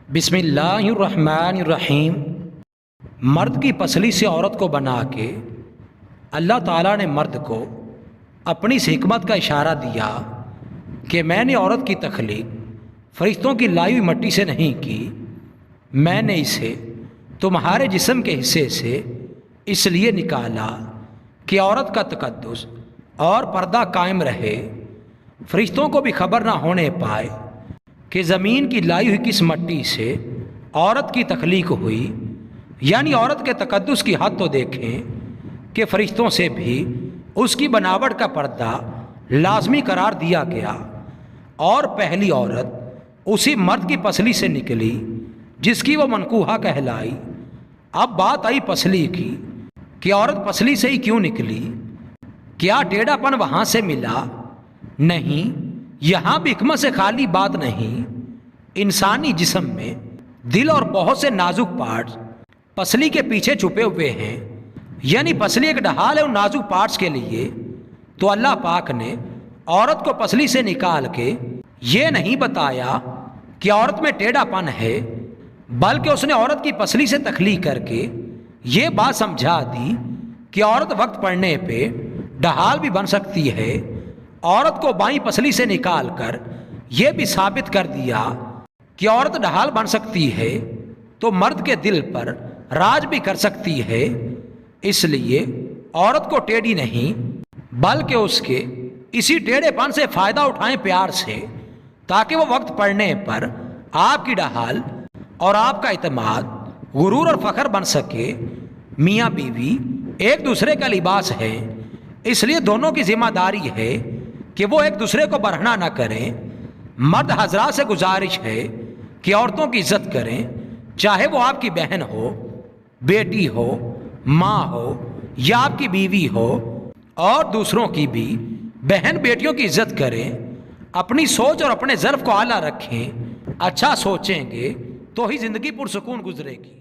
بسم اللہ الرحمن الرحیم۔ مرد کی پسلی سے عورت کو بنا کے اللہ تعالیٰ نے مرد کو اپنی اس حکمت کا اشارہ دیا کہ میں نے عورت کی تخلیق فرشتوں کی لائی ہوئی مٹی سے نہیں کی، میں نے اسے تمہارے جسم کے حصے سے اس لیے نکالا کہ عورت کا تقدس اور پردہ قائم رہے، فرشتوں کو بھی خبر نہ ہونے پائے کہ زمین کی لائی ہوئی کس مٹی سے عورت کی تخلیق ہوئی، یعنی عورت کے تقدس کی حد تو دیکھیں کہ فرشتوں سے بھی اس کی بناوٹ کا پردہ لازمی قرار دیا گیا، اور پہلی عورت اسی مرد کی پسلی سے نکلی جس کی وہ منکوحہ کہلائی۔ اب بات آئی پسلی کی کہ عورت پسلی سے ہی کیوں نکلی؟ کیا ٹیڑھا پن وہاں سے ملا؟ نہیں، یہاں بھی حکمت سے خالی بات نہیں۔ انسانی جسم میں دل اور بہت سے نازک پارٹس پسلی کے پیچھے چھپے ہوئے ہیں، یعنی پسلی ایک ڈھال ہے ان نازک پارٹس کے لیے۔ تو اللہ پاک نے عورت کو پسلی سے نکال کے یہ نہیں بتایا کہ عورت میں ٹیڑھا پن ہے، بلکہ اس نے عورت کی پسلی سے تخلیق کر کے یہ بات سمجھا دی کہ عورت وقت پڑنے پہ ڈھال بھی بن سکتی ہے۔ عورت کو بائیں پسلی سے نکال کر یہ بھی ثابت کر دیا کہ عورت ڈھال بن سکتی ہے تو مرد کے دل پر راج بھی کر سکتی ہے۔ اس لیے عورت کو ٹیڑھی نہیں بلکہ اس کے اسی ٹیڑھے پن سے فائدہ اٹھائیں پیار سے، تاکہ وہ وقت پڑنے پر آپ کی ڈھال اور آپ کا اعتماد، غرور اور فخر بن سکے۔ میاں بیوی ایک دوسرے کا لباس ہے، اس لیے دونوں کی ذمہ داری ہے کہ وہ ایک دوسرے کو برہنہ نہ کریں۔ مرد حضرات سے گزارش ہے کہ عورتوں کی عزت کریں، چاہے وہ آپ کی بہن ہو، بیٹی ہو، ماں ہو یا آپ کی بیوی ہو، اور دوسروں کی بھی بہن بیٹیوں کی عزت کریں۔ اپنی سوچ اور اپنے ظرف کو اعلیٰ رکھیں، اچھا سوچیں گے تو ہی زندگی پرسکون گزرے گی۔